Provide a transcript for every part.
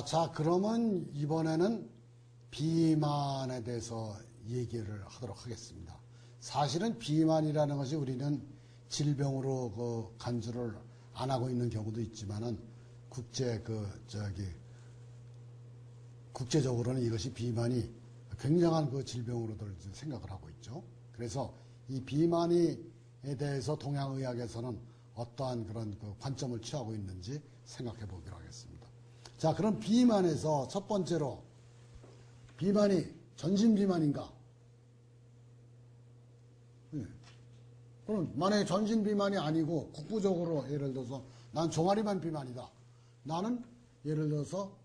자, 그러면 이번에는 비만에 대해서 얘기를 하도록 하겠습니다. 사실은 비만이라는 것이 우리는 질병으로 간주를 안 하고 있는 경우도 있지만은 국제적으로는 이것이 비만이 굉장한 질병으로들 생각을 하고 있죠. 그래서 이 비만에 대해서 동양의학에서는 어떠한 그런 관점을 취하고 있는지 생각해 보기로 하겠습니다. 자, 그럼 비만에서 첫 번째로 비만이 전신 비만인가? 그럼 만약에 전신 비만이 아니고 국부적으로 예를 들어서 난 종아리만 비만이다. 나는 예를 들어서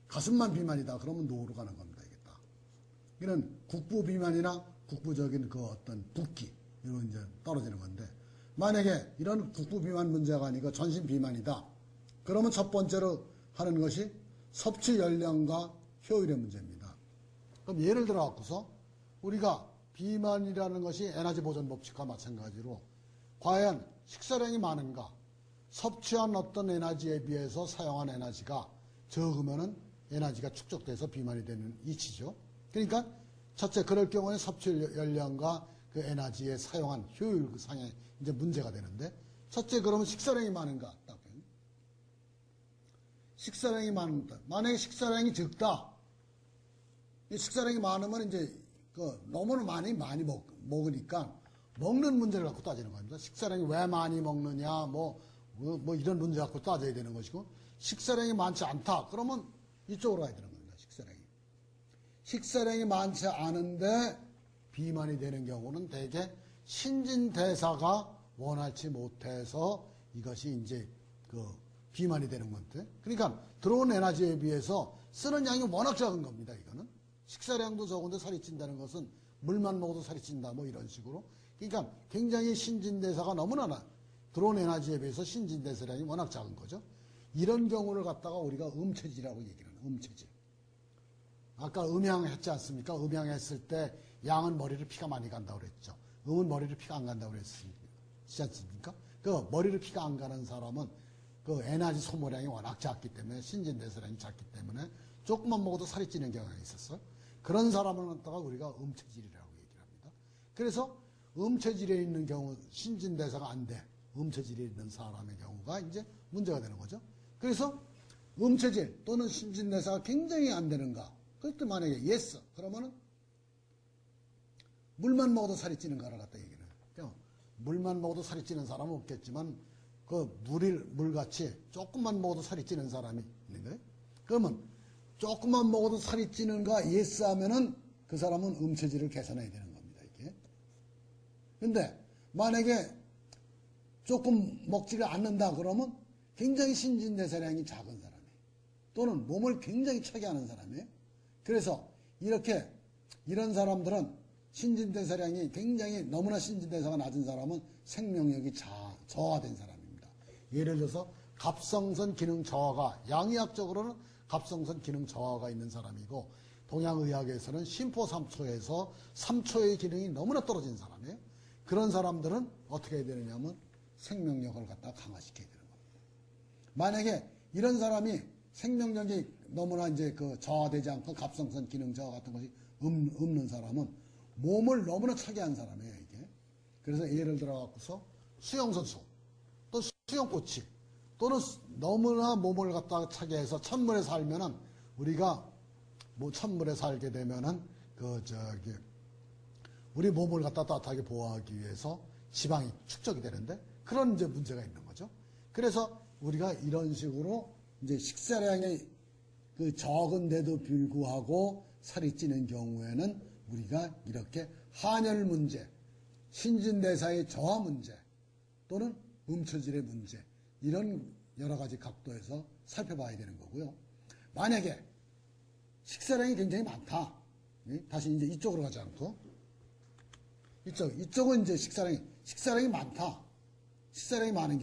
가슴만 비만이다. 그러면 노로 가는 겁니다. 이겠다. 이는 국부 비만이나 국부적인 어떤 붓기 이런 이제 떨어지는 건데, 만약에 이런 국부 비만 문제가 아니고 전신 비만이다. 그러면 첫 번째로 하는 것이 섭취 연령과 효율의 문제입니다. 그럼 예를 들어 갖고서 우리가 비만이라는 것이 에너지 보존 법칙과 마찬가지로 과연 식사량이 많은가, 섭취한 어떤 에너지에 비해서 사용한 에너지가 적으면은 에너지가 축적돼서 비만이 되는 이치죠. 그러니까 첫째, 그럴 경우에 섭취 연령과 그 에너지에 사용한 효율 상에 이제 문제가 되는데, 첫째, 그러면 식사량이 많은가? 식사량이 많다. 만약에 식사량이 적다. 식사량이 많으면 이제 너무 많이 먹으니까 먹는 문제를 갖고 따지는 겁니다. 식사량이 왜 많이 먹느냐, 뭐 이런 문제 갖고 따져야 되는 것이고, 식사량이 많지 않다. 그러면 이쪽으로 가야 되는 겁니다. 식사량이 많지 않은데 비만이 되는 경우는 대개 신진대사가 원활치 못해서 이것이 이제 비만이 되는 건데, 그러니까 들어온 에너지에 비해서 쓰는 양이 워낙 작은 겁니다. 이거는 식사량도 적은데 살이 찐다는 것은 물만 먹어도 살이 찐다 뭐 이런 식으로. 그러니까 굉장히 신진대사가 너무나 들어온 에너지에 비해서 신진대사량이 워낙 작은 거죠. 이런 경우를 갖다가 우리가 음체질이라고 얘기를 하는 음체질. 아까 음양했지 않습니까? 음양했을 때 양은 머리를 피가 많이 간다고 그랬죠. 음은 머리를 피가 안 간다고 그랬지 않습니까? 머리를 피가 안 가는 사람은 에너지 소모량이 워낙 작기 때문에, 신진대사량이 작기 때문에 조금만 먹어도 살이 찌는 경향이 있었어요. 그런 사람을 갖다가 우리가 음체질이라고 얘기를 합니다. 그래서 음체질에 있는 경우, 신진대사가 안 돼. 음체질에 있는 사람의 경우가 이제 문제가 되는 거죠. 그래서 음체질 또는 신진대사가 굉장히 안 되는가? 그럴 때 만약에 yes, 그러면은 물만 먹어도 살이 찌는가를 갖다 얘기를 해요. 물만 먹어도 살이 찌는 사람은 없겠지만 물같이 조금만 먹어도 살이 찌는 사람이 있는 거예요. 그러면 조금만 먹어도 살이 찌는가 yes 하면은 그 사람은 음체질을 개선해야 되는 겁니다. 이게. 근데 만약에 조금 먹지를 않는다 그러면 굉장히 신진대사량이 작은 사람이에요. 또는 몸을 굉장히 차게 하는 사람이에요. 그래서 이런 사람들은 신진대사량이 굉장히 너무나 신진대사가 낮은 사람은 생명력이 저하된 사람입니다. 예를 들어서 갑성선 기능 저하가, 양의학적으로는 갑성선 기능 저하가 있는 사람이고, 동양의학에서는 심포 3초에서 3초의 기능이 너무나 떨어진 사람이에요. 그런 사람들은 어떻게 해야 되느냐 하면 생명력을 갖다 강화시켜야 되는 겁니다. 만약에 이런 사람이 생명력이 너무나 이제 저하되지 않고 갑성선 기능 저하 같은 것이 없는 사람은 몸을 너무나 차게 한 사람이에요, 이게. 그래서 예를 들어 갖고서 수영선수, 또 수영코치, 또는 너무나 몸을 갖다가 차게 해서 찬물에 살면은, 우리가 찬물에 살게 되면은 우리 몸을 갖다 따뜻하게 보호하기 위해서 지방이 축적이 되는데, 그런 이제 문제가 있는 거죠. 그래서 우리가 이런 식으로 이제 식사량이 적은데도 불구하고 살이 찌는 경우에는 우리가 이렇게 한열 문제, 신진대사의 저하 문제, 또는 음체질의 문제, 이런 여러 가지 각도에서 살펴봐야 되는 거고요. 만약에 식사량이 굉장히 많다. 다시 이제 이쪽으로 가지 않고, 이쪽은 이제 식사량이 많다. 식사량이 많은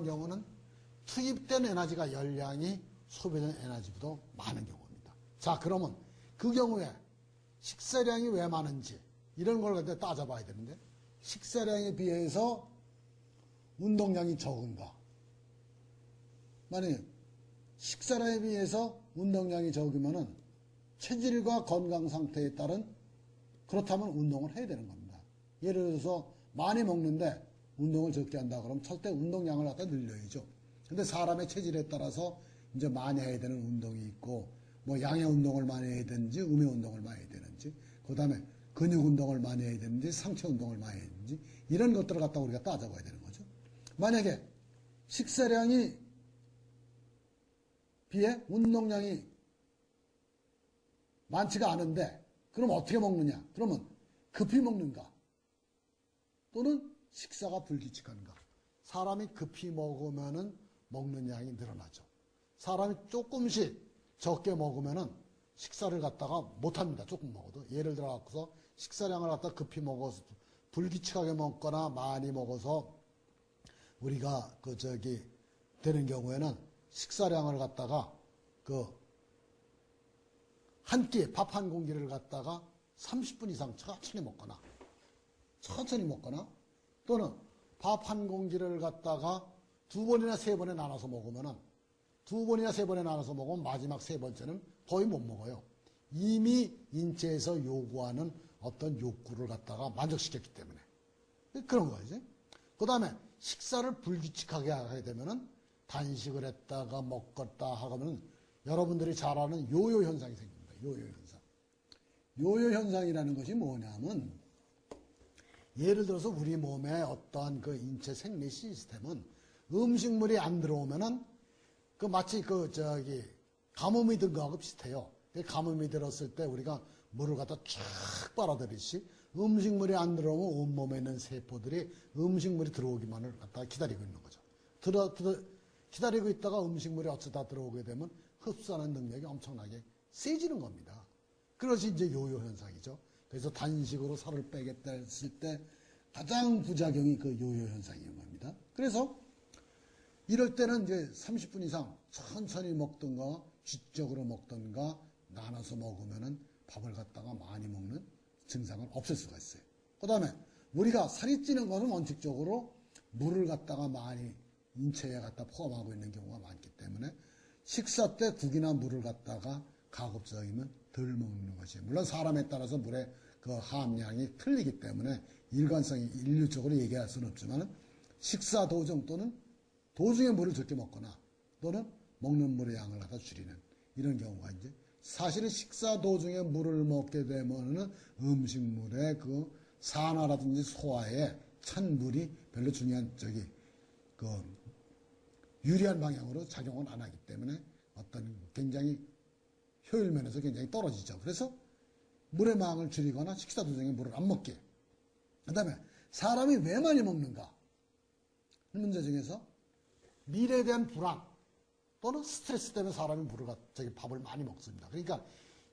경우는 투입된 에너지가 열량이 소비된 에너지보다 많은 경우입니다. 자, 그러면 그 경우에 식사량이 왜 많은지 이런 걸 갖다 따져봐야 되는데, 식사량에 비해서 운동량이 적은가? 만약에 식사량에 비해서 운동량이 적으면은 체질과 건강 상태에 따른 그렇다면 운동을 해야 되는 겁니다. 예를 들어서 많이 먹는데 운동을 적게 한다 그러면 절대 운동량을 갖다 늘려야죠. 근데 사람의 체질에 따라서 이제 많이 해야 되는 운동이 있고 뭐 양의 운동을 많이 해야 되는지 음의 운동을 많이 해야 되는지 그 다음에 근육 운동을 많이 해야 되는지 상체 운동을 많이 해야 되는지 이런 것들을 갖다 우리가 따져봐야 되는 거죠. 만약에 식사량이 비해 운동량이 많지가 않은데 그럼 어떻게 먹느냐? 그러면 급히 먹는가? 또는 식사가 불규칙한가? 사람이 급히 먹으면은 먹는 양이 늘어나죠. 사람이 조금씩 적게 먹으면은 식사를 갖다가 못합니다. 조금 먹어도. 예를 들어 갖고서 식사량을 갖다 급히 먹어서 불규칙하게 먹거나 많이 먹어서 우리가 되는 경우에는 식사량을 갖다가 한 끼 밥 한 공기를 갖다가 30분 이상 천천히 먹거나 또는 밥 한 공기를 갖다가 두 번이나 세 번에 나눠서 먹으면은 두 번이나 세 번에 나눠서 먹으면 마지막 세 번째는 거의 못 먹어요. 이미 인체에서 요구하는 어떤 욕구를 갖다가 만족시켰기 때문에 그런 거지. 그 다음에 식사를 불규칙하게 하게 되면은 단식을 했다가 먹었다 하면 여러분들이 잘 아는 요요 현상이 생깁니다. 요요 현상. 요요 현상이라는 것이 뭐냐면 예를 들어서 우리 몸의 어떠한 그 인체 생리 시스템은 음식물이 안 들어오면은 마치 가뭄이 든 거하고 비슷해요. 가뭄이 들었을 때 우리가 물을 갖다 쫙 빨아들이듯이 음식물이 안 들어오면 온몸에 있는 세포들이 음식물이 들어오기만을 갖다가 기다리고 있는 거죠. 기다리고 있다가 음식물이 어쩌다 들어오게 되면 흡수하는 능력이 엄청나게 세지는 겁니다. 그것이 이제 요요 현상이죠. 그래서 단식으로 살을 빼겠다 했을 때 가장 부작용이 그 요요 현상인 겁니다. 그래서 이럴 때는 이제 30분 이상 천천히 먹든가 쥐적으로 먹든가 나눠서 먹으면은 밥을 갖다가 많이 먹는 증상을 없앨 수가 있어요. 그 다음에 우리가 살이 찌는 것은 원칙적으로 물을 갖다가 많이 인체에 갖다 포함하고 있는 경우가 많기 때문에 식사 때 국이나 물을 갖다가 가급적이면 덜 먹는 것이 물론 사람에 따라서 물의 그 함량이 틀리기 때문에 일관성이 일률적으로 얘기할 수는 없지만 식사 도중 또는 도중에 물을 적게 먹거나 또는 먹는 물의 양을 갖다 줄이는 이런 경우가 이제 사실은 식사 도중에 물을 먹게 되면은 음식물의 그 산화라든지 소화에 찬 물이 별로 중요한 유리한 방향으로 작용을 안 하기 때문에 어떤 굉장히 효율 면에서 굉장히 떨어지죠. 그래서 물의 망을 줄이거나 식사 도중에 물을 안 먹게. 그 다음에 사람이 왜 많이 먹는가? 이 문제 중에서 미래에 대한 불안 또는 스트레스 때문에 사람이 밥을 많이 먹습니다. 그러니까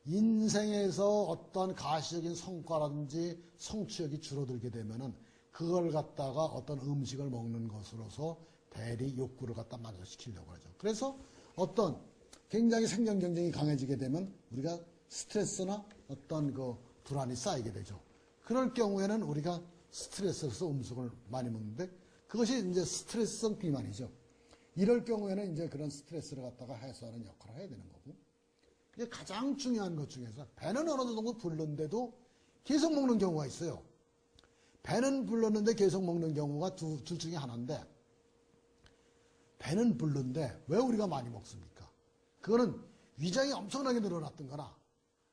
인생에서 어떤 가시적인 성과라든지 성취욕이 줄어들게 되면은 그걸 갖다가 어떤 음식을 먹는 것으로서 대리 욕구를 갖다 만족시키려고 하죠. 그래서 어떤 굉장히 생존 경쟁이 강해지게 되면 우리가 스트레스나 어떤 그 불안이 쌓이게 되죠. 그럴 경우에는 우리가 스트레스에서 음식을 많이 먹는데 그것이 이제 스트레스성 비만이죠. 이럴 경우에는 이제 그런 스트레스를 갖다가 해소하는 역할을 해야 되는 거고. 이게 가장 중요한 것 중에서 배는 어느 정도 불렀는데도 계속 먹는 경우가 있어요. 배는 불렀는데 계속 먹는 경우가 둘 중에 하나인데 배는 불른데 왜 우리가 많이 먹습니까? 그거는 위장이 엄청나게 늘어났던 거나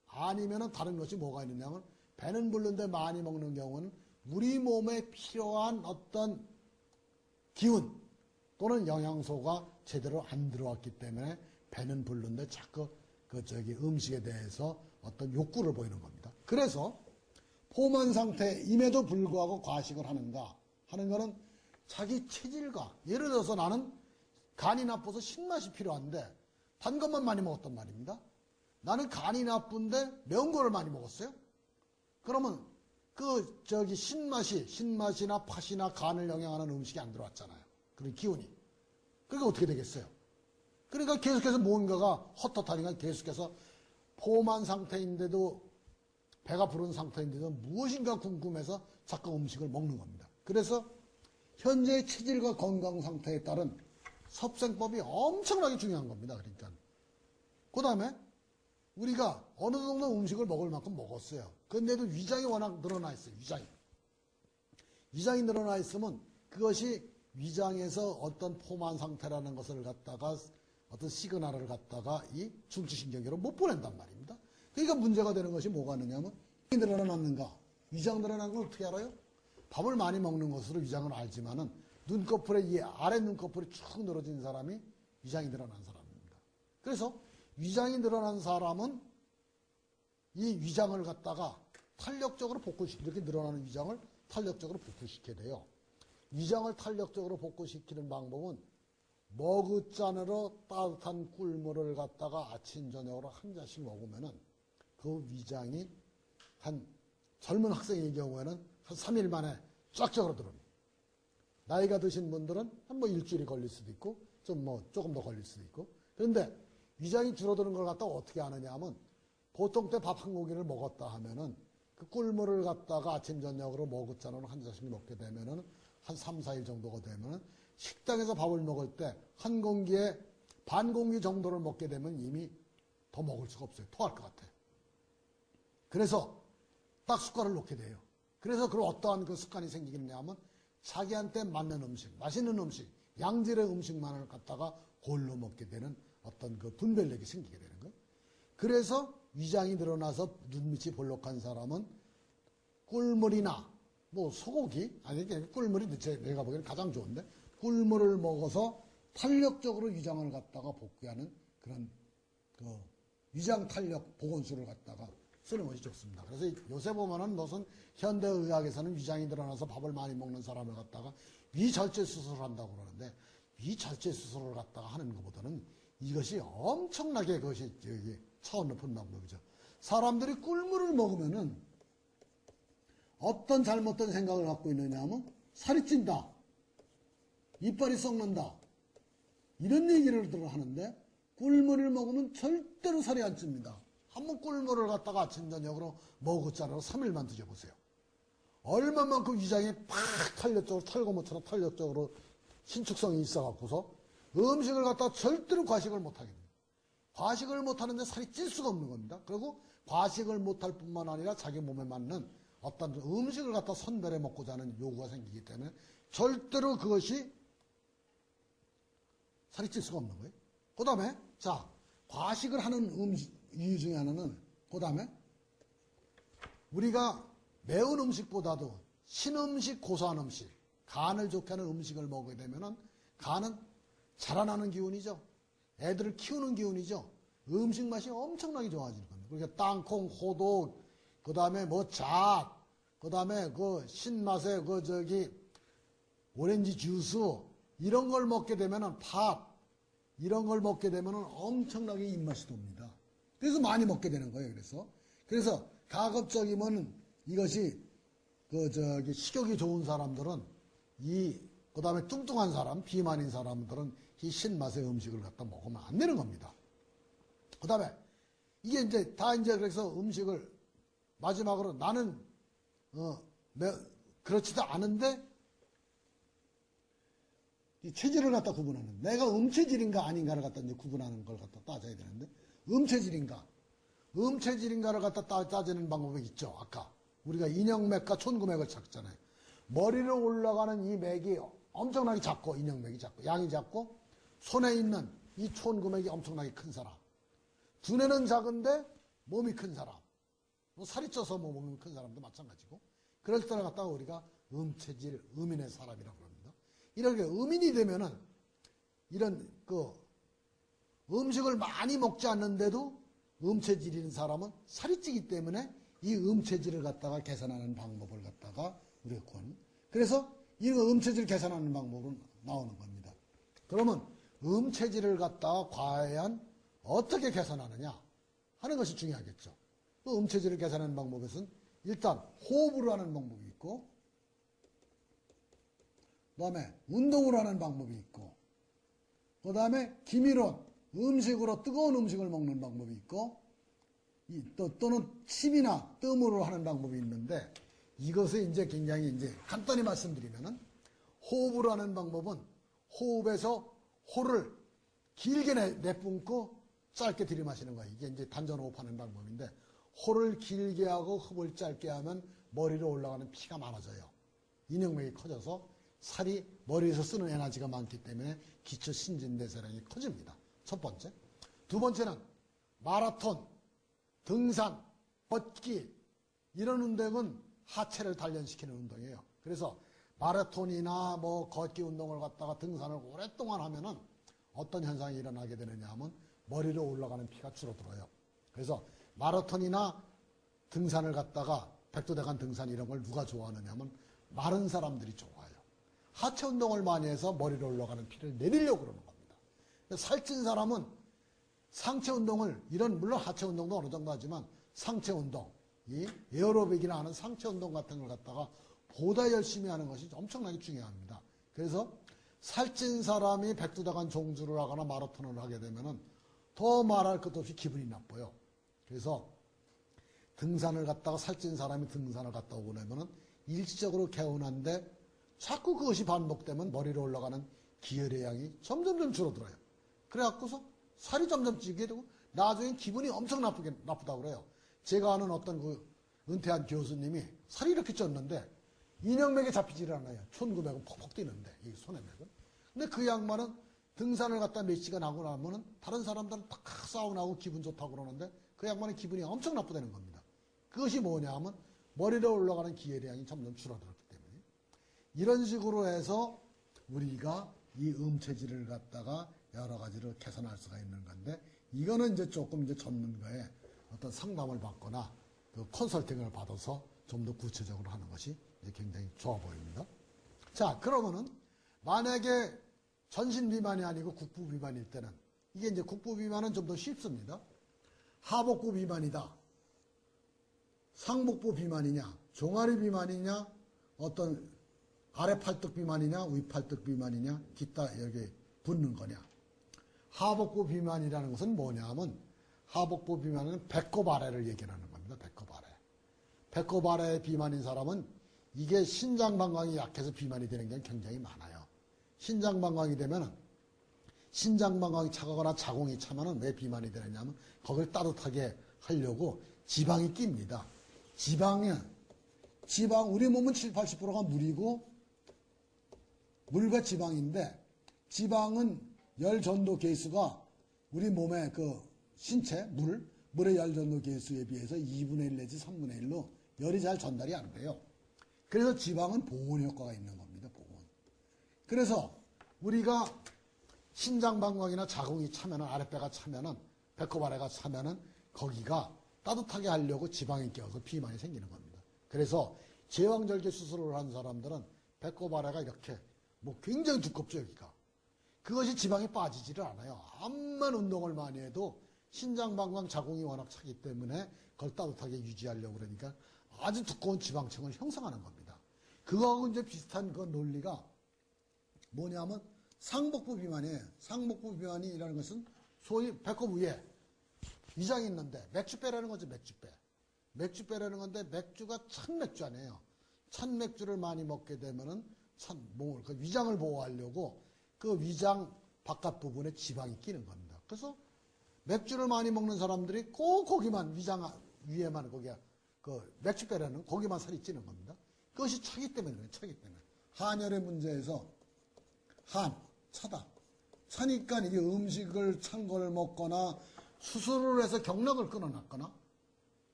아니면은 다른 것이 뭐가 있느냐면 배는 불른데 많이 먹는 경우는 우리 몸에 필요한 어떤 기운 또는 영양소가 제대로 안 들어왔기 때문에 배는 불른데 자꾸 음식에 대해서 어떤 욕구를 보이는 겁니다. 그래서 포만 상태임에도 불구하고 과식을 하는가 하는 거는 자기 체질과 예를 들어서 나는 간이 나빠서 신맛이 필요한데 단 것만 많이 먹었단 말입니다. 나는 간이 나쁜데 매운 거를 많이 먹었어요. 그러면 신맛이나 팥이나 간을 영향하는 음식이 안 들어왔잖아요. 그런 기운이. 그러니까 어떻게 되겠어요? 그러니까 계속해서 뭔가가 헛헛하니까 계속해서 포만 상태인데도 배가 부른 상태인데도 무엇인가 궁금해서 자꾸 음식을 먹는 겁니다. 그래서 현재의 체질과 건강 상태에 따른 섭생법이 엄청나게 중요한 겁니다. 그러니까. 그 다음에 우리가 어느 정도 음식을 먹을 만큼 먹었어요. 그런데도 위장이 워낙 늘어나 있어요. 위장이 늘어나 있으면 그것이 위장에서 어떤 포만 상태라는 것을 갖다가 어떤 시그널을 갖다가 이 중추신경계로 못 보낸단 말입니다. 그러니까 문제가 되는 것이 뭐가 있느냐면 위장이 늘어났는가? 위장 늘어난 걸 어떻게 알아요? 밥을 많이 먹는 것으로 위장을 알지만은 눈꺼풀에 이 아래 눈꺼풀이 쭉 늘어진 사람이 위장이 늘어난 사람입니다. 그래서 위장이 늘어난 사람은 이 위장을 갖다가 탄력적으로 이렇게 늘어나는 위장을 탄력적으로 복구시켜야 돼요. 위장을 탄력적으로 복구시키는 방법은 머그잔으로 따뜻한 꿀물을 갖다가 아침 저녁으로 한 잔씩 먹으면은 그 위장이 한 젊은 학생의 경우에는 한 3일 만에 쫙쫙으로 들어옵니다. 나이가 드신 분들은 한 뭐 일주일이 걸릴 수도 있고 조금 더 걸릴 수도 있고. 그런데 위장이 줄어드는 걸 갖다가 어떻게 하느냐 하면 보통 때 밥 한 공기를 먹었다 하면은 그 꿀물을 갖다가 아침 저녁으로 머그잔으로 한 잔씩 먹게 되면은 한 3, 4일 정도가 되면은 식당에서 밥을 먹을 때 한 공기에 반 공기 정도를 먹게 되면 이미 더 먹을 수가 없어요. 토할 것 같아. 그래서 딱 숟갈을 놓게 돼요. 그래서 그런 어떠한 그 습관이 생기겠냐 하면 자기한테 맞는 음식, 맛있는 음식, 양질의 음식만을 갖다가 골로 먹게 되는 어떤 그 분별력이 생기게 되는 거예요. 그래서 위장이 늘어나서 눈밑이 볼록한 사람은 꿀물이나 뭐 소고기, 아니 꿀물이 내가 보기에는 가장 좋은데 꿀물을 먹어서 탄력적으로 위장을 갖다가 복구하는 그런 그 위장 탄력 보건술을 갖다가 쓰는 것이 좋습니다. 그래서 요새 보면은 무슨 현대의학에서는 위장이 늘어나서 밥을 많이 먹는 사람을 갖다가 위절제 수술을 한다고 그러는데 위절제 수술을 갖다가 하는 것보다는 이것이 엄청나게 그것이 차원 높은 방법이죠. 사람들이 꿀물을 먹으면은 어떤 잘못된 생각을 갖고 있느냐 하면 살이 찐다, 이빨이 썩는다, 이런 얘기를 하는데 꿀물을 먹으면 절대로 살이 안 찝니다. 한번 꿀물을 갖다가 아침 저녁으로 머그잔으로 3일만 드셔보세요. 얼마만큼 위장이 팍 탄력적으로 털고무처럼 탄력적으로 신축성이 있어갖고서 음식을 갖다가 절대로 과식을 못하게 됩니다. 과식을 못하는데 살이 찔 수가 없는 겁니다. 그리고 과식을 못할 뿐만 아니라 자기 몸에 맞는 어떤 음식을 갖다 선별해 먹고자 하는 요구가 생기기 때문에 절대로 그것이 살이 찔 수가 없는 거예요. 그 다음에 자 과식을 하는 이유 중에 하나는 그 다음에 우리가 매운 음식보다도 신음식, 고소한 음식, 간을 좋게 하는 음식을 먹게 되면은 간은 자라나는 기운이죠. 애들을 키우는 기운이죠. 음식 맛이 엄청나게 좋아지는 겁니다. 그러니까 땅콩, 호두, 그 다음에 뭐 잣, 그 다음에 그 신맛의 오렌지 주스, 이런 걸 먹게 되면은 팥, 이런 걸 먹게 되면은 엄청나게 입맛이 돕니다. 그래서 많이 먹게 되는 거예요. 그래서 가급적이면 이것이 식욕이 좋은 사람들은 그 다음에 뚱뚱한 사람, 비만인 사람들은 이 신맛의 음식을 갖다 먹으면 안 되는 겁니다. 그 다음에 이게 그래서 음식을 마지막으로 나는 그렇지도 않은데 이 체질을 갖다 구분하는, 내가 음체질인가 아닌가를 갖다 이제 구분하는 걸 갖다 따져야 되는데, 음체질인가를 갖다 따지는 방법이 있죠. 아까 우리가 인형맥과 촌구맥을 찾잖아요. 머리로 올라가는 이 맥이 엄청나게 작고, 인형맥이 작고, 양이 작고, 손에 있는 이 촌구맥이 엄청나게 큰 사람, 두뇌는 작은데 몸이 큰 사람, 뭐 살이 쪄서 뭐 몸이 큰 사람도 마찬가지고, 그럴 때를 갖다가 우리가 음체질, 음인의 사람이라고 합니다. 이렇게 음인이 되면은 이런 음식을 많이 먹지 않는데도 음체질인 사람은 살이 찌기 때문에 이 음체질을 갖다가 개선하는 방법을 갖다가 우리가 구하는. 그래서 이 음체질 개선하는 방법은 나오는 겁니다. 그러면 음체질을 갖다가 과연 어떻게 개선하느냐 하는 것이 중요하겠죠. 그 음체질을 개선하는 방법에서는 일단 호흡으로 하는 방법이 있고, 그 다음에 운동으로 하는 방법이 있고, 그 다음에 기미로 음식으로 뜨거운 음식을 먹는 방법이 있고, 또는 침이나 뜸으로 하는 방법이 있는데, 이것을 이제 굉장히 간단히 말씀드리면은, 호흡으로 하는 방법은 호흡에서 호를 길게 내뿜고 짧게 들이마시는 거예요. 이게 이제 단전 호흡하는 방법인데, 호를 길게 하고 흡을 짧게 하면 머리로 올라가는 피가 많아져요. 인형맥이 커져서 살이 머리에서 쓰는 에너지가 많기 때문에 기초 신진대사량이 커집니다. 첫 번째. 두 번째는 마라톤, 등산, 걷기 이런 운동은 하체를 단련시키는 운동이에요. 그래서 마라톤이나 뭐 걷기 운동을 갖다가 등산을 오랫동안 하면은 어떤 현상이 일어나게 되느냐 하면 머리로 올라가는 피가 줄어들어요. 그래서 마라톤이나 등산을 갖다가 백두대간 등산 이런 걸 누가 좋아하느냐 하면 마른 사람들이 좋아해요. 하체 운동을 많이 해서 머리로 올라가는 피를 내리려고 그러는 겁니다. 살찐 사람은 상체 운동을 물론 하체 운동도 어느 정도 하지만 상체 운동, 이 에어로빅이나 하는 상체 운동 같은 걸 갖다가 보다 열심히 하는 것이 엄청나게 중요합니다. 그래서 살찐 사람이 백두대간 종주를 하거나 마라톤을 하게 되면은 더 말할 것도 없이 기분이 나빠요. 그래서 등산을 갔다가 살찐 사람이 등산을 갔다 오고 나면은 일시적으로 개운한데 자꾸 그것이 반복되면 머리로 올라가는 기혈의 양이 점점 줄어들어요. 그래갖고서 살이 점점 찌게 되고 나중에 기분이 엄청 나쁘다고 그래요. 제가 아는 어떤 그 은퇴한 교수님이 살이 이렇게 쪘는데 인형맥에 잡히질 않아요. 1900은 퍽퍽 뛰는데 이 손의 맥은. 근데 그 양반은 등산을 갔다 몇 시간 하고 나면은 다른 사람들은 딱 사우나하고 기분 좋다고 그러는데 그 양반의 기분이 엄청 나쁘다는 겁니다. 그것이 뭐냐 하면 머리로 올라가는 기혈의 양이 점점 줄어들었기 때문에 이런 식으로 해서 우리가 이 음체질을 갖다가 여러 가지로 개선할 수가 있는 건데 이거는 이제 조금 이제 전문가의 어떤 상담을 받거나 그 컨설팅을 받아서 좀 더 구체적으로 하는 것이 굉장히 좋아 보입니다. 자, 그러면은 만약에 전신 비만이 아니고 국부 비만일 때는 이게 이제 국부 비만은 좀 더 쉽습니다. 하복부 비만이다. 상복부 비만이냐, 종아리 비만이냐, 어떤 아래 팔뚝 비만이냐, 위 팔뚝 비만이냐, 기타 여기 붙는 거냐. 하복부 비만이라는 것은 뭐냐 하면 하복부 비만은 배꼽 아래를 얘기하는 겁니다. 배꼽 아래. 배꼽 아래 비만인 사람은 이게 신장방광이 약해서 비만이 되는 게 굉장히 많아요. 신장방광이 되면은 신장방광이 차거나 자궁이 차면은 왜 비만이 되느냐면 거기를 따뜻하게 하려고 지방이 낍니다. 지방, 우리 몸은 70, 80%가 물이고 물과 지방인데 지방은 열 전도 계수가 우리 몸의 그 신체, 물의 열 전도 계수에 비해서 2분의 1 내지 3분의 1로 열이 잘 전달이 안 돼요. 그래서 지방은 보온 효과가 있는 겁니다. 보온. 그래서 우리가 신장방광이나 자궁이 차면은 아랫배가 차면은 배꼽 아래가 차면은 거기가 따뜻하게 하려고 지방이 껴서 비만이 생기는 겁니다. 그래서 제왕절개 수술을 한 사람들은 배꼽 아래가 이렇게 뭐 굉장히 두껍죠, 여기가. 그것이 지방이 빠지지를 않아요. 암만 운동을 많이 해도 신장방광 자궁이 워낙 차기 때문에 그걸 따뜻하게 유지하려고 그러니까 아주 두꺼운 지방층을 형성하는 겁니다. 그거하고 이제 비슷한 그 논리가 뭐냐면 상복부 비만이에요. 상복부 비만이라는 것은 소위 배꼽 위에 위장이 있는데 맥주배라는 거죠. 맥주배라는 건데 맥주가 찬맥주 아니에요. 찬맥주를 많이 먹게 되면은 몸을 그 위장을 보호하려고 그 위장 바깥 부분에 지방이 끼는 겁니다. 그래서 맥주를 많이 먹는 사람들이 꼭 거기만 위장 위에만 거기가 그 맥주배라는 거기만 살이 찌는 겁니다. 그것이 차기 때문에 그래요. 차기 때문에 한열의 문제에서 차다. 차니까 이게 음식을 찬 걸 먹거나 수술을 해서 경락을 끊어놨거나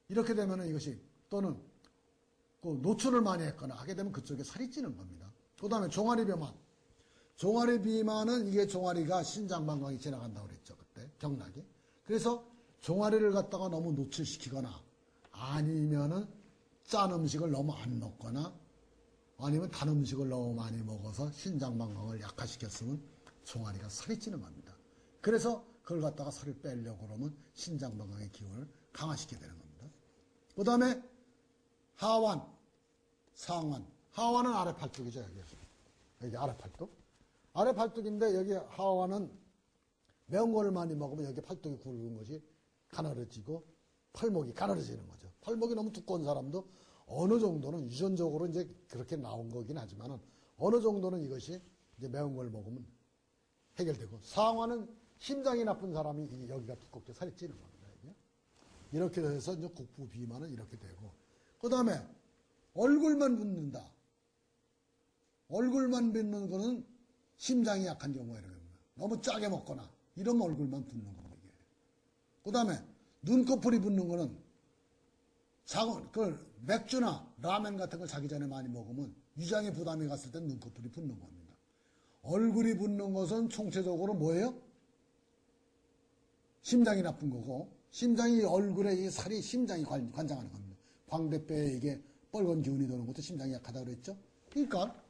이렇게 되면 이것이 또는 그 노출을 많이 했거나 하게 되면 그쪽에 살이 찌는 겁니다. 그 다음에 종아리 비만. 종아리 비만은 이게 종아리가 신장방광이 지나간다고 그랬죠. 그때 경락이. 그래서 종아리를 갖다가 너무 노출시키거나 아니면은 짠 음식을 너무 안 먹거나 아니면 단 음식을 너무 많이 먹어서 신장방광을 약화시켰으면 종아리가 살이 찌는 겁니다. 그래서 그걸 갖다가 살을 빼려고 그러면 신장방광의 기운을 강화시키게 되는 겁니다. 그 다음에 하완, 상완. 하완은 아래 팔뚝이죠. 여기 아래 팔뚝. 아래 팔뚝인데 여기 하완은 매운 거를 많이 먹으면 여기 팔뚝이 굵은 것이 가늘어지고 팔목이 가늘어지는 거죠. 팔목이 너무 두꺼운 사람도 어느 정도는 유전적으로 이제 그렇게 나온 거긴 하지만은 어느 정도는 이것이 이제 매운 걸 먹으면 해결되고, 상화는 심장이 나쁜 사람이 여기가 두껍게 살이 찌는 겁니다. 이게. 이렇게 돼서 이제 국부 비만은 이렇게 되고, 그 다음에 얼굴만 붓는다. 얼굴만 붓는 거는 심장이 약한 경우가 이런 겁니다. 너무 짜게 먹거나 이러면 얼굴만 붓는 겁니다. 그 다음에 눈꺼풀이 붓는 거는 그 맥주나 라면 같은 걸 자기 전에 많이 먹으면 위장에 부담이 갔을 때 눈꺼풀이 붓는 겁니다. 얼굴이 붓는 것은 총체적으로 뭐예요? 심장이 나쁜 거고, 심장이 얼굴에 이 살이 심장이 관장하는 겁니다. 광대뼈에 이게 빨간 기운이 도는 것도 심장이 약하다고 그랬죠? 그러니까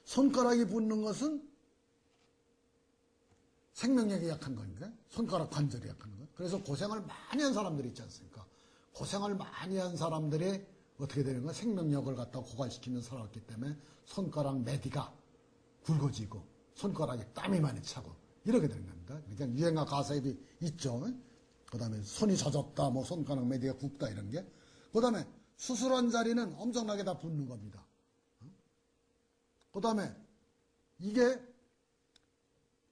손가락이 붓는 것은 생명력이 약한 거니까 손가락 관절이 약한 거예요. 그래서 고생을 많이 한 사람들이 있지 않습니까? 고생을 많이 한 사람들이 어떻게 되는 거야? 생명력을 갖다 고갈시키면서 살아왔기 때문에 손가락 매디가 굵어지고 손가락에 땀이 많이 차고 이렇게 되는 겁니다. 그러니까 유행어 가사에도 있죠. 그 다음에 손이 젖었다, 뭐 손가락 매디가 굵다 이런 게. 그 다음에 수술한 자리는 엄청나게 다 붓는 겁니다. 그 다음에 이게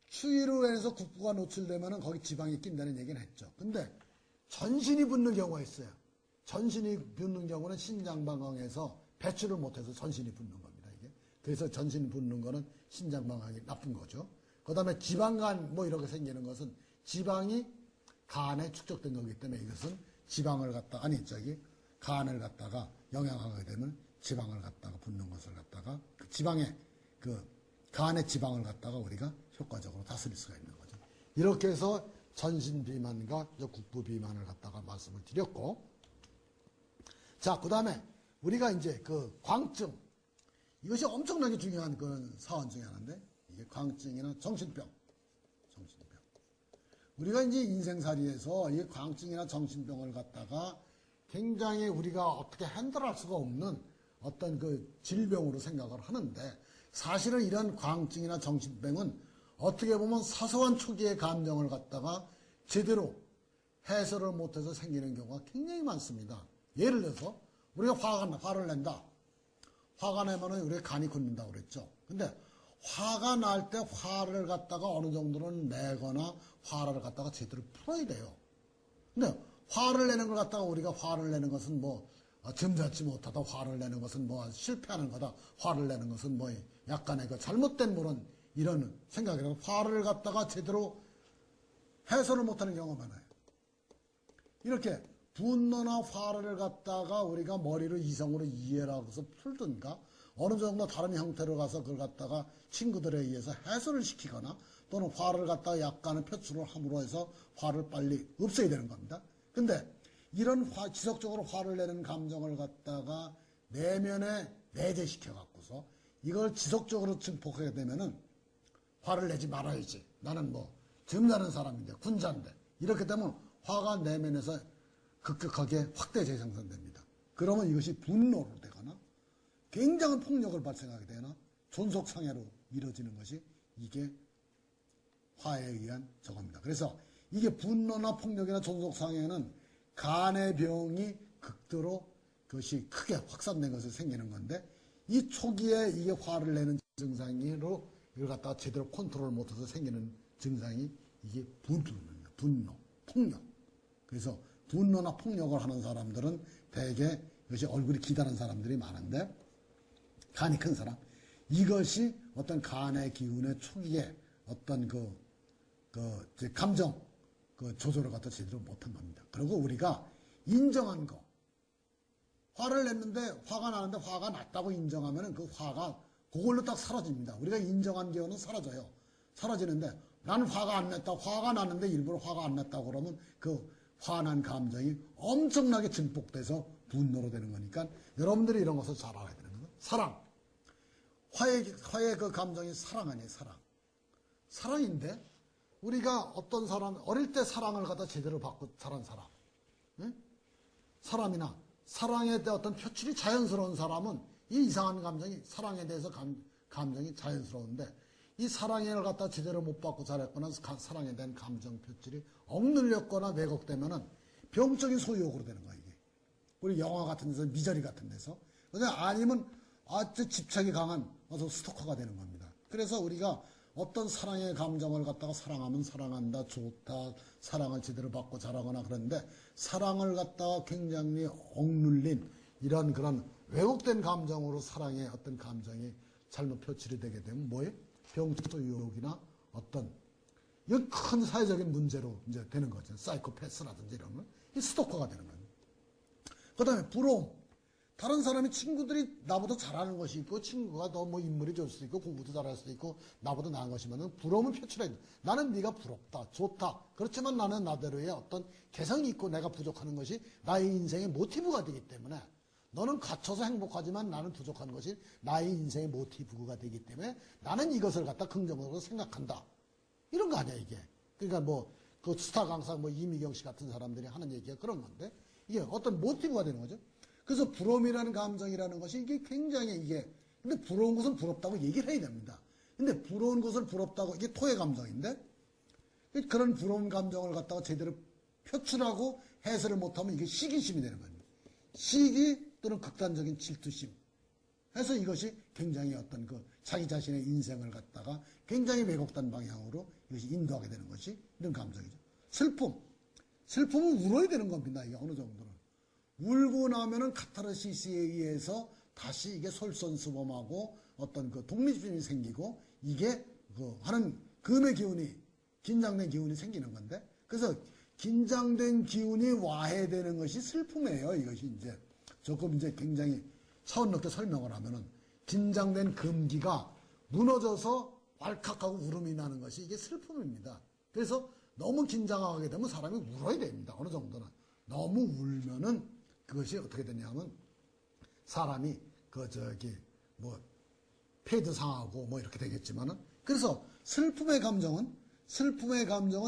추위로 인해서 국부가 노출되면 거기 지방이 낀다는 얘기는 했죠. 근데 전신이 붓는 경우가 있어요. 전신이 붓는 경우는 신장방광에서 배출을 못해서 전신이 붓는 겁니다. 이게. 그래서 전신이 붓는 거는 신장방광이 나쁜 거죠. 그 다음에 지방간 뭐 이렇게 생기는 것은 지방이 간에 축적된 거기 때문에 이것은 지방을 갖다가 간을 갖다가 영향하게 되면 지방을 갖다가 붓는 것을 갖다가 그 지방에 간의 지방을 갖다가 우리가 효과적으로 다스릴 수가 있는 거죠. 이렇게 해서 전신 비만과 국부 비만을 갖다가 말씀을 드렸고, 자, 그 다음에 우리가 이제 그 광증, 이것이 엄청나게 중요한 그런 사안 중에 하나인데, 이게 광증이나 정신병. 우리가 이제 인생살이에서 이 광증이나 정신병을 갖다가 굉장히 우리가 어떻게 핸들할 수가 없는 어떤 그 질병으로 생각을 하는데, 사실은 이런 광증이나 정신병은 어떻게 보면 사소한 초기의 감정을 갖다가 제대로 해소를 못해서 생기는 경우가 굉장히 많습니다. 예를 들어서 우리가 화를 낸다. 화가 나면은 우리가 간이 굳는다고 그랬죠. 근데 화가 날 때 화를 갖다가 어느 정도는 내거나 화를 갖다가 제대로 풀어야 돼요. 근데 화를 내는 걸 갖다가 우리가 화를 내는 것은 뭐 점잖지 못하다, 화를 내는 것은 뭐 실패하는 거다, 화를 내는 것은 뭐 약간의 그 잘못된 이런 생각이라고 화를 갖다가 제대로 해소를 못하는 경우가 많아요. 이렇게 분노나 화를 갖다가 우리가 머리로 이성으로 이해를 하고서 풀든가 어느 정도 다른 형태로 가서 그걸 갖다가 친구들에 의해서 해소를 시키거나 또는 화를 갖다가 약간의 표출을 함으로 해서 화를 빨리 없애야 되는 겁니다. 근데 이런 지속적으로 화를 내는 감정을 갖다가 내면에 내재시켜 갖고서 이걸 지속적으로 증폭하게 되면은 화를 내지 말아야지. 나는 뭐 점잖은 사람인데 군자인데 이렇게 되면 화가 내면에서 급격하게 확대 재생산됩니다. 그러면 이것이 분노로 되거나 굉장한 폭력을 발생하게 되거나 존속상해로 이루어지는 것이 이게 화에 의한 저겁니다. 그래서 이게 분노나 폭력이나 존속상해는 간의 병이 극도로 그것이 크게 확산된 것을 생기는 건데 이 초기에 이게 화를 내는 증상으로 이걸 갖다가 제대로 컨트롤 못해서 생기는 증상이 이게 분노, 폭력. 그래서 분노나 폭력을 하는 사람들은 대개 이것이 얼굴이 기다란 사람들이 많은데 간이 큰 사람 이것이 어떤 간의 기운의 초기에 어떤 감정 조절을 갖다 제대로 못한 겁니다. 그리고 우리가 인정한 거 화를 냈는데 화가 나는데 화가 났다고 인정하면 그 화가 그걸로 딱 사라집니다. 우리가 인정한 기운은 사라져요. 사라지는데 나는 화가 안 냈다. 화가 났는데 일부러 화가 안 났다고 그러면 그 화난 감정이 엄청나게 증폭돼서 분노로 되는 거니까 여러분들이 이런 것을 잘 알아야 되는 거예요. 사랑. 화의 그 감정이 사랑 아니에요. 사랑. 사랑인데 우리가 어떤 사람 어릴 때 사랑을 갖다 제대로 받고 자란 사람. 네? 사람이나 사랑에 대한 어떤 표출이 자연스러운 사람은 이 이상한 감정이 사랑에 대해서 감정이 자연스러운데 이 사랑을 갖다 제대로 못 받고 자랐거나 사랑에 대한 감정 표출이 억눌렸거나 왜곡되면은 병적인 소유욕으로 되는 거야, 이게. 우리 영화 같은 데서, 미저리 같은 데서. 아니면 아주 집착이 강한 어서 스토커가 되는 겁니다. 그래서 우리가 어떤 사랑의 감정을 갖다가 사랑하면 사랑한다, 좋다, 사랑을 제대로 받고 자라거나 그런데 사랑을 갖다가 굉장히 억눌린 이런 그런 왜곡된 감정으로 사랑의 어떤 감정이 잘못 표출이 되게 되면 뭐예요? 병도 유혹이나 어떤 이건 큰 사회적인 문제로 이제 되는 거죠. 사이코패스라든지 이런 거. 이 스토커가 되는 거예요. 그 다음에 부러움. 다른 사람이 친구들이 나보다 잘하는 것이 있고 친구가 더 뭐 인물이 좋을 수도 있고 공부도 잘할 수도 있고 나보다 나은 것이면 부러움을 표출해야 돼. 나는 네가 부럽다, 좋다. 그렇지만 나는 나대로의 어떤 개성이 있고 내가 부족하는 것이 나의 인생의 모티브가 되기 때문에 너는 갖춰서 행복하지만 나는 부족한 것이 나의 인생의 모티브가 되기 때문에 나는 이것을 갖다 긍정적으로 생각한다. 이런 거 아니야 이게. 그러니까 뭐 그 스타 강사 뭐 이미경 씨 같은 사람들이 하는 얘기가 그런 건데 이게 어떤 모티브가 되는 거죠. 그래서 부러움이라는 감정이라는 것이 이게 굉장히 이게 근데 부러운 것은 부럽다고 얘기를 해야 됩니다. 근데 부러운 것을 부럽다고 이게 토의 감정인데 그런 부러운 감정을 갖다가 제대로 표출하고 해설을 못하면 이게 시기심이 되는 겁니다. 시기 또는 극단적인 질투심 해서 이것이 굉장히 어떤 그 자기 자신의 인생을 갖다가 굉장히 왜곡된 방향으로 이것이 인도하게 되는 것이 이런 감정이죠. 슬픔은 울어야 되는 겁니다. 이게 어느 정도는. 울고 나면은 카타르시스에 의해서 다시 이게 솔선수범하고 어떤 그 독립심이 생기고 이게 그 하는 금의 기운이 긴장된 기운이 생기는 건데 그래서 긴장된 기운이 와해되는 것이 슬픔이에요. 이것이 이제 조금 이제 굉장히 차원 높게 설명을 하면은 긴장된 금기가 무너져서 왈칵하고 울음이 나는 것이 이게 슬픔입니다. 그래서 너무 긴장하게 되면 사람이 울어야 됩니다. 어느 정도는. 너무 울면은 그것이 어떻게 되냐면 사람이 뭐 폐도 상하고 뭐 이렇게 되겠지만은 그래서 슬픔의 감정은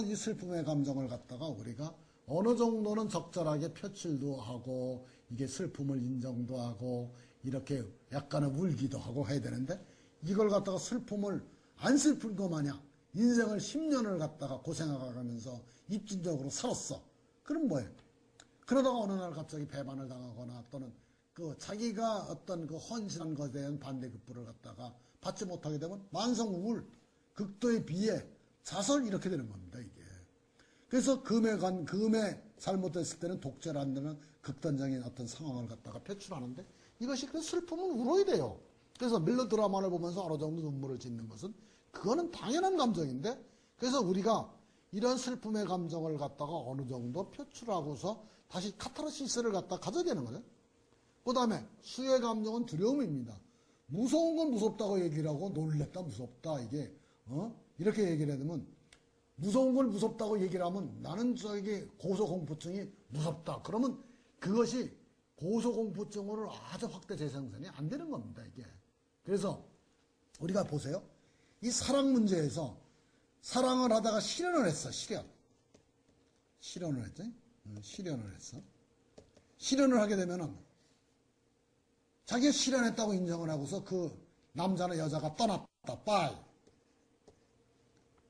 이 슬픔의 감정을 갖다가 우리가 어느 정도는 적절하게 표출도 하고 이게 슬픔을 인정도 하고 이렇게 약간은 울기도 하고 해야 되는데 이걸 갖다가 슬픔을 안 슬픈 거 마냥 인생을 10년을 갖다가 고생하면서 입진적으로 살았어. 그럼 뭐예요? 그러다가 어느 날 갑자기 배반을 당하거나 또는 그 자기가 어떤 그 헌신한 것에 대한 반대급부를 갖다가 받지 못하게 되면 만성 우울, 극도의 비애, 자살 이렇게 되는 겁니다, 이게. 그래서 금에 잘못됐을 때는 독재를 되는 극단적인 어떤 상황을 갖다가 표출하는데 이것이 그 슬픔은 울어야 돼요. 그래서 멜로드라마를 보면서 어느 정도 눈물을 짓는 것은 그거는 당연한 감정인데 그래서 우리가 이런 슬픔의 감정을 갖다가 어느 정도 표출하고서 다시 카타르시스를 갖다 가져야 되는 거죠. 그 다음에 수의 감정은 두려움입니다. 무서운 건 무섭다고 얘기를 하고 놀랬다 무섭다 이게 이렇게 얘기를 해두면 무서운 걸 무섭다고 얘기를 하면 나는 저기 고소공포증이 무섭다. 그러면 그것이 고소공포증으로 아주 확대 재생산이 안 되는 겁니다. 이게. 그래서 우리가 보세요. 이 사랑 문제에서 사랑을 하다가 실현을 했어. 실현을 했지? 실현을 했어. 실현을 하게 되면은 자기가 실현했다고 인정을 하고서 그 남자나 여자가 떠났다. 빠이.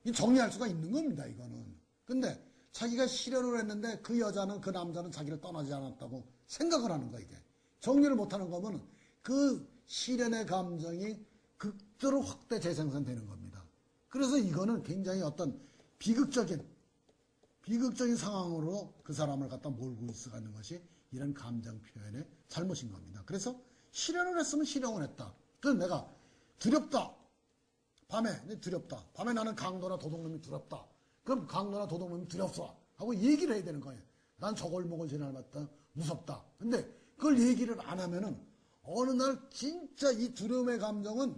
이 정리할 수가 있는 겁니다. 이거는. 근데 자기가 실현을 했는데 그 여자는 그 남자는 자기를 떠나지 않았다고 생각을 하는 거야. 이게. 정리를 못하는 거면 그 실현의 감정이 극도로 확대 재생산되는 겁니다. 그래서 이거는 굉장히 어떤 비극적인 상황으로 그 사람을 갖다 몰고 있어가는 것이 이런 감정 표현의 잘못인 겁니다. 그래서 실현을 했으면 실현을 했다. 그래서 내가 두렵다. 밤에 두렵다. 밤에 나는 강도나 도둑놈이 두렵다. 그럼 강도나 도둑놈이 두렵어 하고 얘기를 해야 되는 거예요. 난 저 골목을 지나갔다 무섭다. 근데 그걸 얘기를 안 하면은 어느 날 진짜 이 두려움의 감정은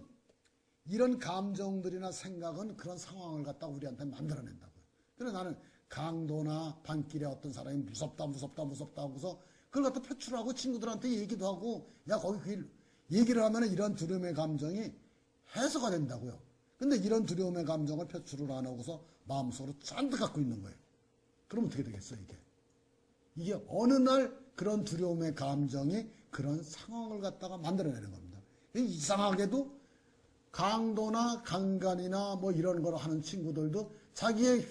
이런 감정들이나 생각은 그런 상황을 갖다 우리한테 만들어낸다고요. 그래서 나는 강도나 밤길에 어떤 사람이 무섭다 하고서 그걸 갖다 표출하고 친구들한테 얘기도 하고 야 거기 그 얘기를 하면 이런 두려움의 감정이 해소가 된다고요. 근데 이런 두려움의 감정을 표출을 안 하고서 마음속으로 잔뜩 갖고 있는 거예요. 그럼 어떻게 되겠어요, 이게? 이게 어느 날 그런 두려움의 감정이 그런 상황을 갖다가 만들어내는 겁니다. 이상하게도 강도나 강간이나 뭐 이런 걸 하는 친구들도 자기의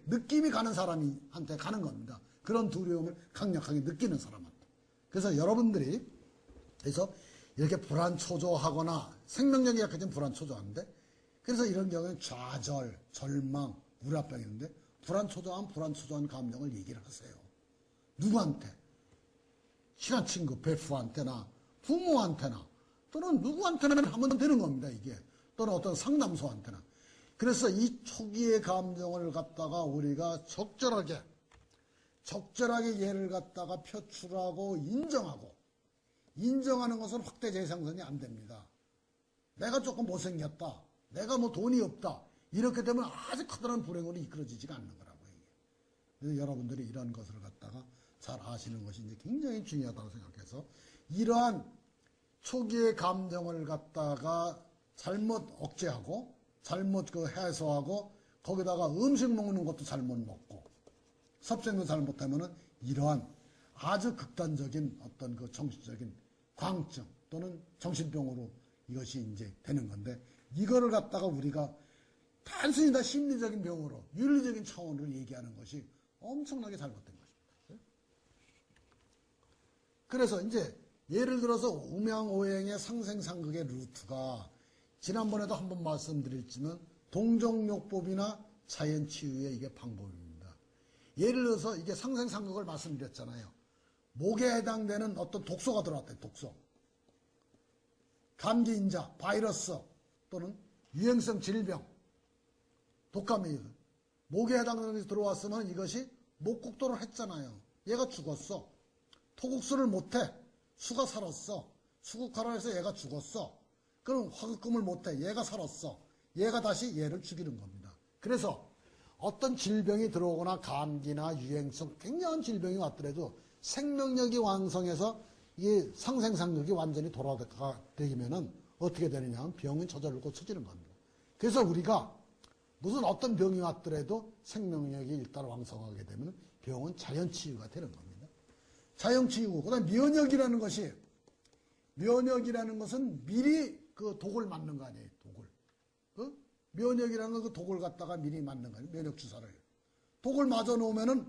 느낌이 가는 사람한테 가는 겁니다. 그런 두려움을 강력하게 느끼는 사람한테. 그래서 여러분들이 그래서 이렇게 불안초조하거나 생명력이 약해진 불안초조한데 그래서 이런 경우에는 좌절, 절망, 우라병이 있는데 불안초조한 감정을 얘기를 하세요. 누구한테? 친한 친구, 베프한테나 부모한테나 또는 누구한테나 하면 되는 겁니다, 이게. 또는 어떤 상담소한테나. 그래서 이 초기의 감정을 갖다가 우리가 적절하게 얘를 갖다가 표출하고 인정하는 것은 확대 재생산이 안 됩니다. 내가 조금 못생겼다. 내가 뭐 돈이 없다. 이렇게 되면 아주 커다란 불행으로 이끌어지지가 않는 거라고요. 그래서 여러분들이 이런 것을 갖다가 잘 아시는 것이 이제 굉장히 중요하다고 생각해서 이러한 초기의 감정을 갖다가 잘못 억제하고 잘못 해소하고 거기다가 음식 먹는 것도 잘못 먹고 섭생도 잘못하면은 이러한 아주 극단적인 어떤 그 정신적인 광증 또는 정신병으로 이것이 이제 되는 건데 이거를 갖다가 우리가 단순히 다 심리적인 병으로 윤리적인 차원으로 얘기하는 것이 엄청나게 잘못된 것입니다. 그래서 이제 예를 들어서 음양오행의 상생상극의 루트가 지난번에도 한번 말씀드렸지만 동정요법이나 자연치유의 이게 방법입니다. 예를 들어서 이게 상생상극을 말씀드렸잖아요. 목에 해당되는 어떤 독소가 들어왔대요. 독소. 감기인자, 바이러스 또는 유행성 질병, 독감이 목에 해당되는 것이 들어왔으면 이것이 목국도를 했잖아요. 얘가 죽었어. 토국수를 못해. 수가 살았어. 수국하라 해서 얘가 죽었어. 그럼 화극금을 못해. 얘가 살았어. 얘가 다시 얘를 죽이는 겁니다. 그래서 어떤 질병이 들어오거나 감기나 유행성 굉장한 질병이 왔더라도 생명력이 왕성해서 이 상생상극이 완전히 돌아가되면은 어떻게 되느냐 하면 병은 저절로 고쳐지는 겁니다. 그래서 우리가 무슨 어떤 병이 왔더라도 생명력이 일단 왕성하게 되면 병은 자연치유가 되는 겁니다. 자연치유고 그다음 면역이라는 것은 미리 그 독을 맞는 거 아니에요. 독을. 면역이라는 건 그 독을 갖다가 미리 맞는 거 아니에요. 면역 주사를. 독을 맞아 놓으면은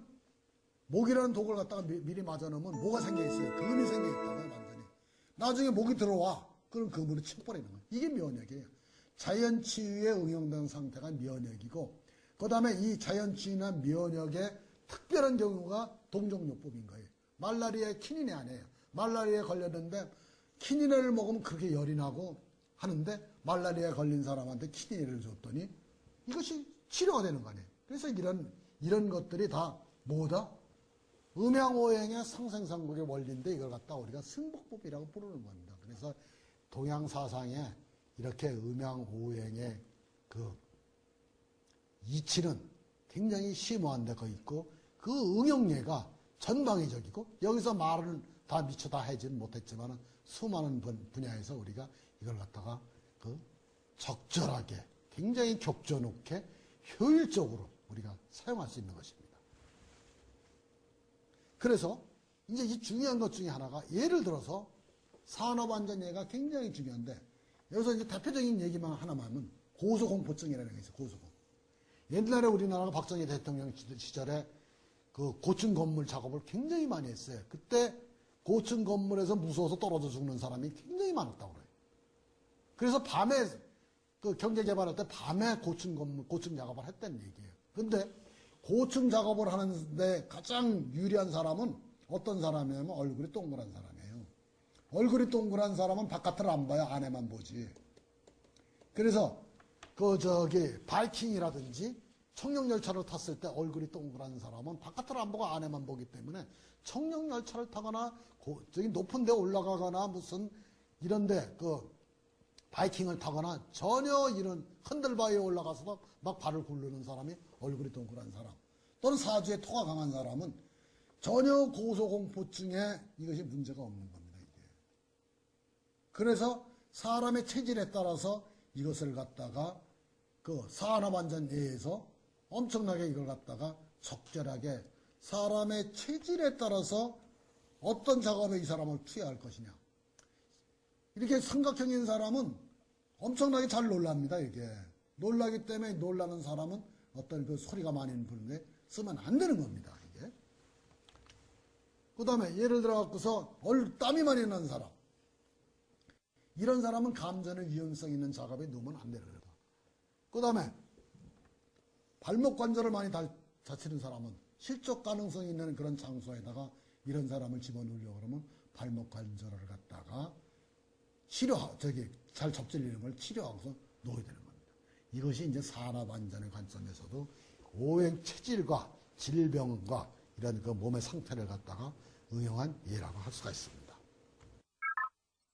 목이라는 독을 갖다가 미리 맞아 놓으면 뭐가 생겨 있어요. 금이 생겨 있다고요. 완전히. 나중에 목이 들어와. 그럼 금으로 치워버리는 거예요. 이게 면역이에요. 자연치유에 응용된 상태가 면역이고 그 다음에 이 자연치유나 면역의 특별한 경우가 동정요법인 거예요. 말라리아에 키니네 아니에요. 말라리아에 걸렸는데 키니네를 먹으면 그렇게 열이 나고 하는데 말라리아에 걸린 사람한테 키니네를 줬더니 이것이 치료가 되는 거 아니에요. 그래서 이런 것들이 다 뭐다? 음양오행의 상생상극의 원리인데 이걸 갖다 우리가 승복법이라고 부르는 겁니다. 그래서 동양사상에 이렇게 음양오행의 그 이치는 굉장히 심오한 데가 있고 그 응용례가 전방위적이고 여기서 말을 다 미처 다 하지는 못했지만 수많은 분야에서 우리가 이걸 갖다가 그 적절하게 굉장히 격조놓게 효율적으로 우리가 사용할 수 있는 것입니다. 그래서 이제 이 중요한 것 중에 하나가 예를 들어서 산업안전예가 굉장히 중요한데 여기서 이제 대표적인 얘기만 하나만 하면 고소공포증이라는 게 있어요. 고소공. 옛날에 우리나라가 박정희 대통령 시절에 그 고층 건물 작업을 굉장히 많이 했어요. 그때 고층 건물에서 무서워서 떨어져 죽는 사람이 굉장히 많았다고 그래요. 그래서 밤에 그 경제 개발할 때 밤에 고층 작업을 했다는 얘기예요. 근데 고층 작업을 하는데 가장 유리한 사람은 어떤 사람이냐면 얼굴이 동그란 사람이에요. 얼굴이 동그란 사람은 바깥을 안 봐요. 안에만 보지. 그래서 바이킹이라든지 청룡열차를 탔을 때 얼굴이 동그란 사람은 바깥을 안 보고 안에만 보기 때문에 청룡열차를 타거나 저기 높은 데 올라가거나 무슨 이런데 바이킹을 타거나 전혀 이런 흔들바위에 올라가서 막 발을 굴르는 사람이 얼굴이 동그란 사람 또는 사주에 토가 강한 사람은 전혀 고소공포증에 이것이 문제가 없는 겁니다. 이게. 그래서 사람의 체질에 따라서 이것을 갖다가 그 산업안전예에서 엄청나게 이걸 갖다가 적절하게 사람의 체질에 따라서 어떤 작업에 이 사람을 투여할 것이냐. 이렇게 삼각형인 사람은 엄청나게 잘 놀랍니다. 이게. 놀라기 때문에 놀라는 사람은 어떤 그 소리가 많이 부르는데 쓰면 안 되는 겁니다. 이게. 그 다음에 예를 들어 갖고서 땀이 많이 나는 사람. 이런 사람은 감전의 위험성 있는 작업에 넣으면 안 되는 거예요. 그 다음에 발목 관절을 많이 다치는 사람은 실족 가능성이 있는 그런 장소에다가 이런 사람을 집어넣으려고 그러면 발목 관절을 갖다가 잘 접질리는 걸 치료하고서 놓아야 되는 겁니다. 이것이 이제 산업안전의 관점에서도 오행 체질과 질병과 이런 그 몸의 상태를 갖다가 응용한 예라고 할 수가 있습니다.